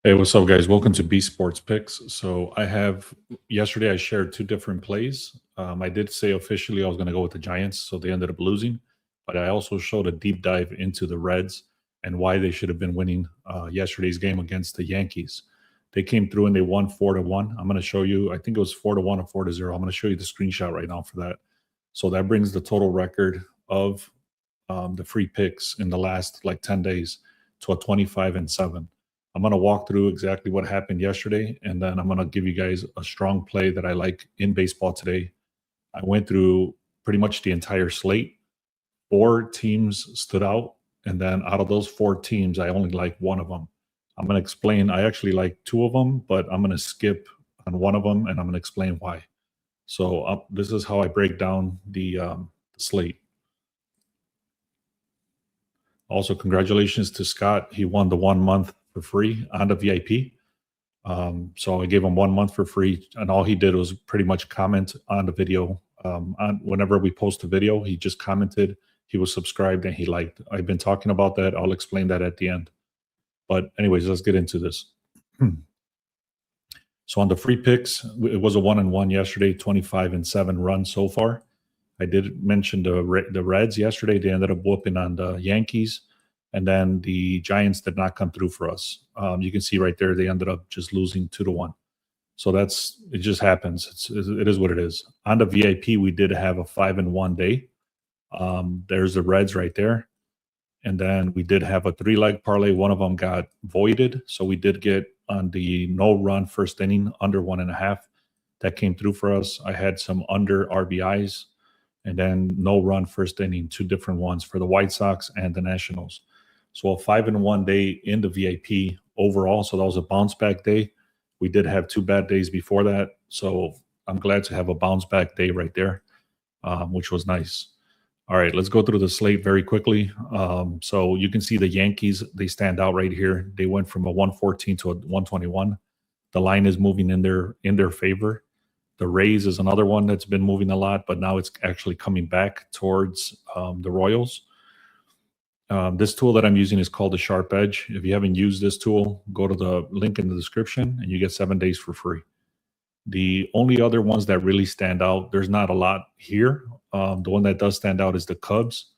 Hey, what's up, guys? Welcome to B Sports Picks. So yesterday I shared two different plays. I did say officially I was going to go with the Giants, so they ended up losing. But I also showed a deep dive into the Reds and why they should have been winning yesterday's game against the Yankees. They came through and they won 4-1. I'm going to show you. I think it was 4-1 or 4-0. I'm going to show you the screenshot right now for that. So that brings the total record of the free picks in the last like 10 days to a 25-7. I'm going to walk through exactly what happened yesterday, and then I'm going to give you guys a strong play that I like in baseball today. I went through pretty much the entire slate. 4 teams stood out, and then out of those 4 teams, I only like one of them. I'm going to explain. I actually like 2 of them, but I'm going to skip on one of them, and I'm going to explain why. So this is how I break down the slate. Also, congratulations to Scott. He won the 1 month for free on the VIP. So I gave him 1 month for free, and all he did was pretty much comment on the video. Whenever we post a video, he just commented, he was subscribed, and he liked. I've been talking about that. I'll explain that at the end. But anyways, let's get into this. So on the free picks, it was a 1-1 yesterday, 25-7 run so far. I did mention the Reds yesterday. They ended up whooping on the Yankees. And then the Giants did not come through for us. You can see right there, they ended up just losing 2-1. So it just happens. It is what it is. On the VIP, we did have a 5-1 day. There's the Reds right there. And then we did have a 3-leg parlay. One of them got voided. So we did get on the no run first inning under 1.5. That came through for us. I had some under RBIs. And then no run first inning, 2 different ones for the White Sox and the Nationals. So a 5-1 day in the VIP overall. So that was a bounce back day. We did have 2 bad days before that. So I'm glad to have a bounce back day right there, which was nice. All right, let's go through the slate very quickly. So you can see the Yankees, they stand out right here. They went from a 114 to a 121. The line is moving in their favor. The Rays is another one that's been moving a lot, but now it's actually coming back towards the Royals. This tool that I'm using is called the Sharp Edge. If you haven't used this tool, go to the link in the description and you get 7 days for free. The only other ones that really stand out, there's not a lot here. The one that does stand out is the Cubs.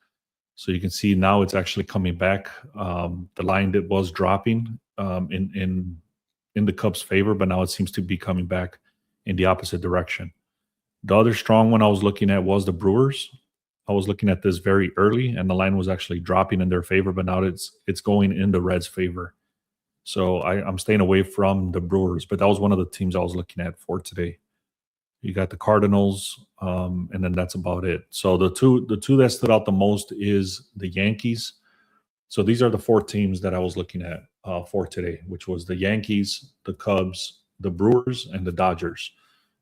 So you can see now it's actually coming back. The line that was dropping in the Cubs' favor, but now it seems to be coming back in the opposite direction. The other strong one I was looking at was the Brewers. I was looking at this very early, and the line was actually dropping in their favor, but now it's going in the Reds' favor. So I'm staying away from the Brewers, but that was one of the teams I was looking at for today. You got the Cardinals, and then that's about it. So the two that stood out the most is the Yankees. So these are the 4 teams that I was looking at for today, which was the Yankees, the Cubs, the Brewers, and the Dodgers.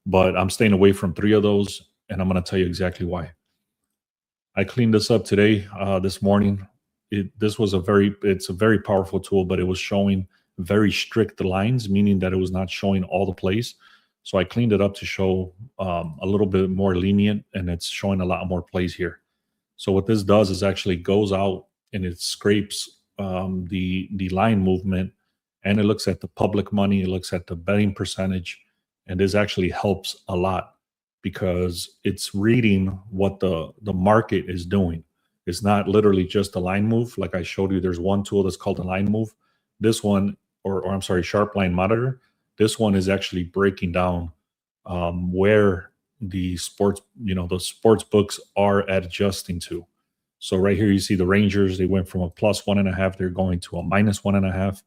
But I'm staying away from 3 of those, and I'm going to tell you exactly why. I cleaned this up today, this morning. It's a very powerful tool, but it was showing very strict lines, meaning that it was not showing all the plays. So I cleaned it up to show a little bit more lenient, and it's showing a lot more plays here. So what this does is actually goes out and it scrapes the line movement, and it looks at the public money, it looks at the betting percentage, and this actually helps a lot because it's reading what the market is doing. It's not literally just a line move. Like I showed you, there's one tool that's called a line move. This one, or I'm sorry, Sharp Line Monitor, this one is actually breaking down where the sports books are adjusting to. So right here, you see the Rangers, they went from a +1.5, they're going to a -1.5.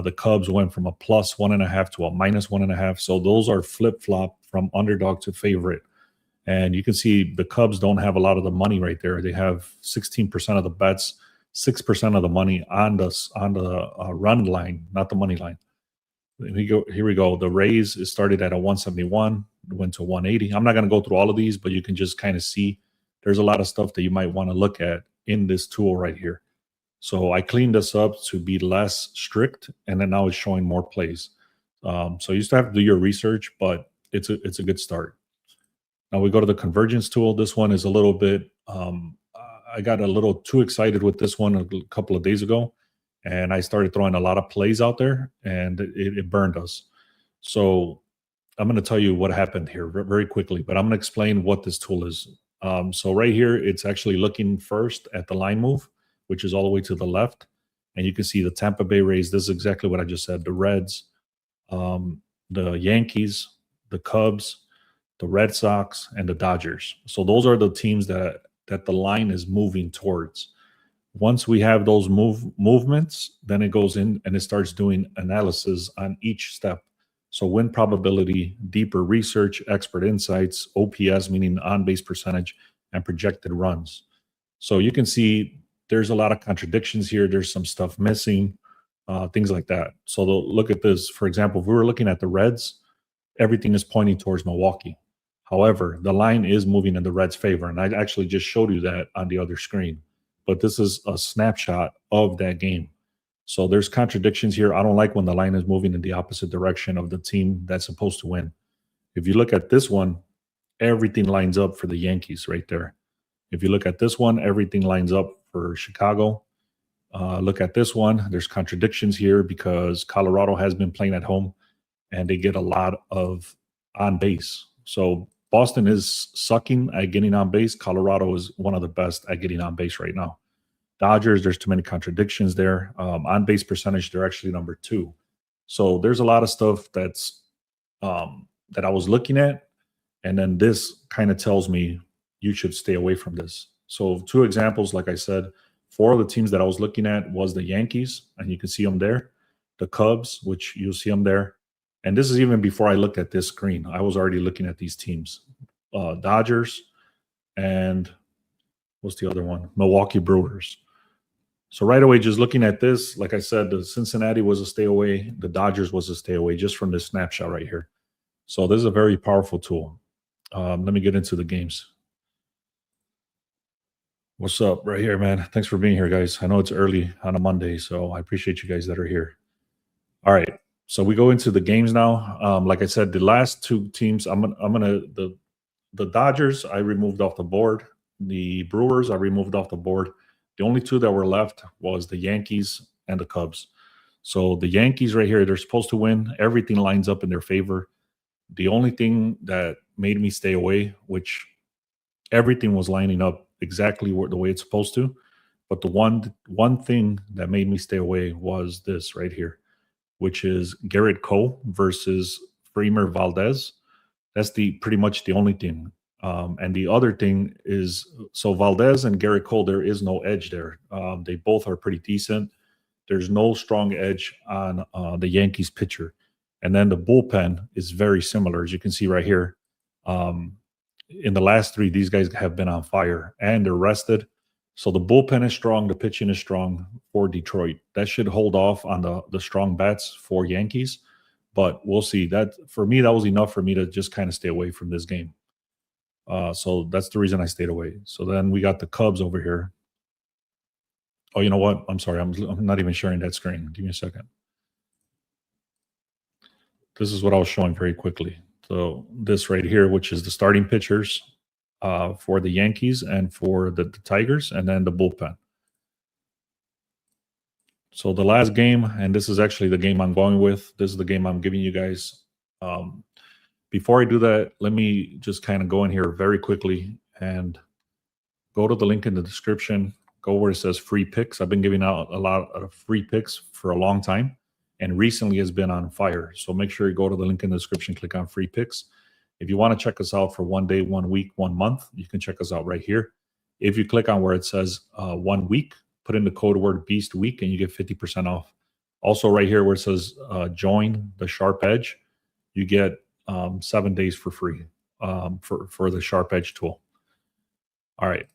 The Cubs went from a +1.5 to a -1.5. So those are flip-flop from underdog to favorite. And you can see the Cubs don't have a lot of the money right there. They have 16% of the bets, 6% of the money on the run line, not the money line. Here we go. The Rays started at a 171, went to 180. I'm not going to go through all of these, but you can just kind of see there's a lot of stuff that you might want to look at in this tool right here. So I cleaned this up to be less strict, and then now it's showing more plays. So you still have to do your research, but it's a good start. Now we go to the convergence tool. This one is a little bit, I got a little too excited with this one a couple of days ago, and I started throwing a lot of plays out there, and it burned us. So I'm going to tell you what happened here very quickly, but I'm going to explain what this tool is. So right here, it's actually looking first at the line move, which is all the way to the left. And you can see the Tampa Bay Rays. This is exactly what I just said. The Reds, the Yankees, the Cubs, the Red Sox, and the Dodgers. So those are the teams that the line is moving towards. Once we have those movements, then it goes in and it starts doing analysis on each step. So win probability, deeper research, expert insights, OPS, meaning on-base percentage, and projected runs. So you can see there's a lot of contradictions here. There's some stuff missing, things like that. So look at this. For example, if we were looking at the Reds, everything is pointing towards Milwaukee. However, the line is moving in the Reds' favor, and I actually just showed you that on the other screen. But this is a snapshot of that game. So there's contradictions here. I don't like when the line is moving in the opposite direction of the team that's supposed to win. If you look at this one, everything lines up for the Yankees right there. If you look at this one, everything lines up for Chicago. Look at this one. There's contradictions here because Colorado has been playing at home and they get a lot of on base. So Boston is sucking at getting on base. Colorado is one of the best at getting on base right now. Dodgers, there's too many contradictions there. On base percentage, they're actually number 2. So there's a lot of stuff that's that I was looking at, and then this kind of tells me you should stay away from this. So 2 examples, like I said, 4 of the teams that I was looking at was the Yankees, and you can see them there. The Cubs, which you'll see them there. And this is even before I looked at this screen. I was already looking at these teams. Dodgers, and what's the other one? Milwaukee Brewers. So right away, just looking at this, like I said, the Cincinnati was a stay away. The Dodgers was a stay away just from this snapshot right here. So this is a very powerful tool. Let me get into the games. What's up right here, man? Thanks for being here, guys. I know it's early on a Monday, so I appreciate you guys that are here. All right. So we go into the games now. Like I said, the last 2 teams, the Dodgers, I removed off the board. The Brewers, I removed off the board. The only 2 that were left was the Yankees and the Cubs. So the Yankees right here, they're supposed to win. Everything lines up in their favor. The only thing that made me stay away, which everything was lining up exactly the way it's supposed to, but the one thing that made me stay away was this right here, which is Garrett Cole versus Framber Valdez. That's pretty much the only thing. And the other thing is, so Valdez and Garrett Cole, there is no edge there. They both are pretty decent. There's no strong edge on the Yankees pitcher. And then the bullpen is very similar, as you can see right here. In the last 3, these guys have been on fire and they're rested. So the bullpen is strong. The pitching is strong for Detroit. That should hold off on the strong bats for Yankees. But we'll see. That for me, that was enough for me to just kind of stay away from this game. So that's the reason I stayed away. So then we got the Cubs over here. Oh, you know what? I'm sorry. I'm not even sharing that screen. Give me a second. This is what I was showing very quickly. So this right here, which is the starting pitchers for the Yankees and for the Tigers, and then the bullpen. So the last game, and this is actually the game I'm going with. This is the game I'm giving you guys. Before I do that, let me just kind of go in here very quickly and go to the link in the description. Go where it says free picks. I've been giving out a lot of free picks for a long time, and recently has been on fire. So make sure you go to the link in the description, click on free picks. If you want to check us out for 1 day, 1 week, 1 month, you can check us out right here. If you click on where it says 1 week, put in the code word Beast Week and you get 50% off. Also right here where it says join the Sharp Edge, you get 7 days for free for the Sharp Edge tool. All right.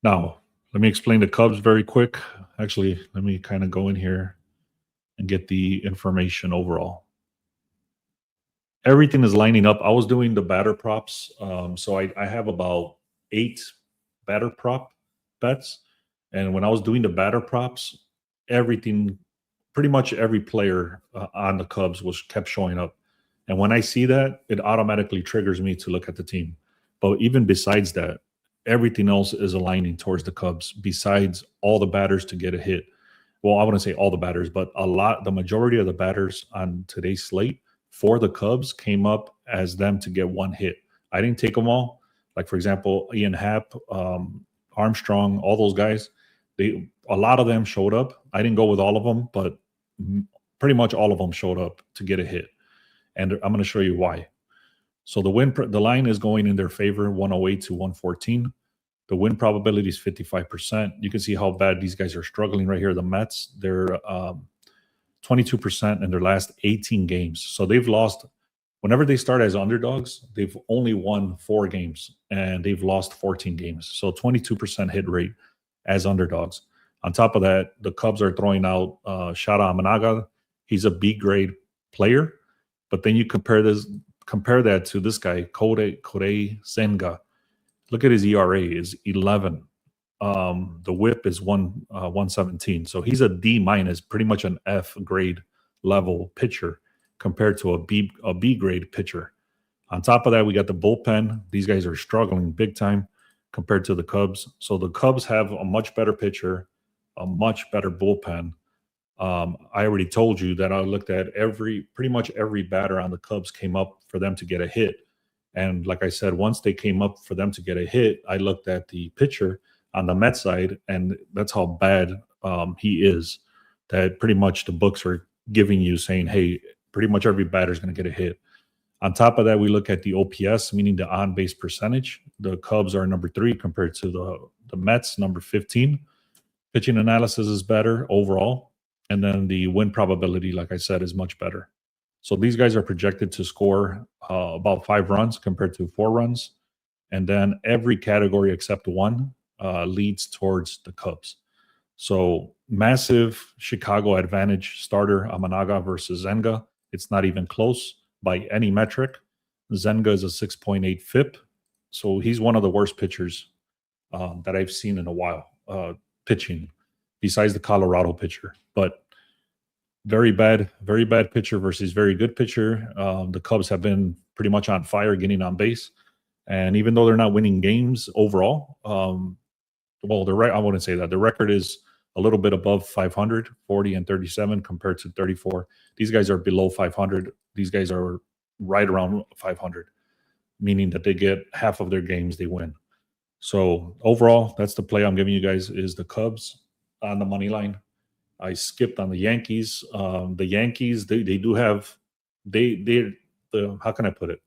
Now, let me explain the Cubs very quick. Actually, let me kind of go in here and get the information overall. Everything is lining up. I was doing the batter props. So I have about 8 batter prop bets. And when I was doing the batter props, everything, pretty much every player on the Cubs kept showing up. And when I see that, it automatically triggers me to look at the team. But even besides that, everything else is aligning towards the Cubs besides all the batters to get a hit. Well, I wouldn't say all the batters, but the majority of the batters on today's slate for the Cubs came up as them to get one hit. I didn't take them all. Like, for example, Ian Happ, Armstrong, all those guys, a lot of them showed up. I didn't go with all of them, but pretty much all of them showed up to get a hit. And I'm going to show you why. So the line is going in their favor, 108 to 114. The win probability is 55%. You can see how bad these guys are struggling right here. The Mets, they're 22% in their last 18 games. So they've lost, whenever they start as underdogs, they've only won 4 games and they've lost 14 games. So 22% hit rate as underdogs. On top of that, the Cubs are throwing out Shada Amanaga. He's a B-grade player. But then you compare that to this guy, Korei Senga. Look at his ERA is 11. The WHIP is 117. So he's a D minus, pretty much an F grade level pitcher compared to a B grade pitcher. On top of that, we got the bullpen. These guys are struggling big time compared to the Cubs. So the Cubs have a much better pitcher, a much better bullpen. I already told you that I looked at pretty much every batter on the Cubs came up for them to get a hit. And like I said, once they came up for them to get a hit, I looked at the pitcher on the Mets side, and that's how bad he is. That pretty much the books are giving you saying, hey, pretty much every batter is going to get a hit. On top of that, we look at the OPS, meaning the on-base percentage. The Cubs are number 3 compared to the Mets, number 15. Pitching analysis is better overall. And then the win probability, like I said, is much better. So these guys are projected to score about 5 runs compared to 4 runs. And then every category except one leads towards the Cubs. So massive Chicago advantage starter Amanaga versus Zenga. It's not even close by any metric. Zenga is a 6.8 FIP. So he's one of the worst pitchers that I've seen in a while pitching, besides the Colorado pitcher. But very bad pitcher versus very good pitcher. The Cubs have been pretty much on fire getting on base. And even though they're not winning games overall, well, I wouldn't say that. The record is a little bit above 500, 40 and 37 compared to 34. These guys are below 500. These guys are right around 500, meaning that they get half of their games they win. So overall, that's the play I'm giving you guys is the Cubs on the money line. I skipped on the Yankees. The Yankees, they do have, how can I put it?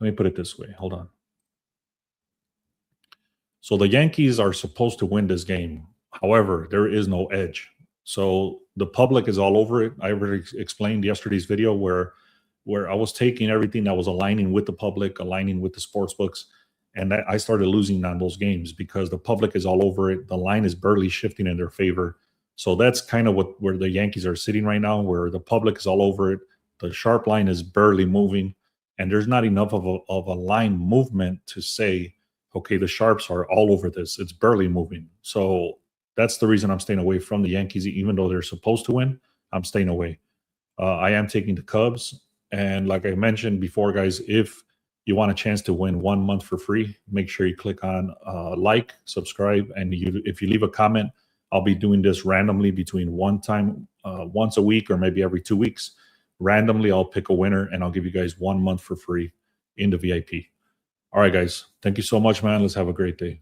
Let me put it this way. Hold on. So the Yankees are supposed to win this game. However, there is no edge. So the public is all over it. I already explained yesterday's video where I was taking everything that was aligning with the public, aligning with the sports books, and I started losing on those games because the public is all over it. The line is barely shifting in their favor. So that's kind of where the Yankees are sitting right now, where the public is all over it. The sharp line is barely moving, and there's not enough of a line movement to say, okay, the sharps are all over this. It's barely moving. So that's the reason I'm staying away from the Yankees. Even though they're supposed to win, I'm staying away. I am taking the Cubs. And like I mentioned before, guys, if you want a chance to win 1 month for free, make sure you click on like, subscribe, and if you leave a comment, I'll be doing this randomly between once a week or maybe every 2 weeks. Randomly, I'll pick a winner and I'll give you guys 1 month for free in the VIP. All right, guys. Thank you so much, man. Let's have a great day.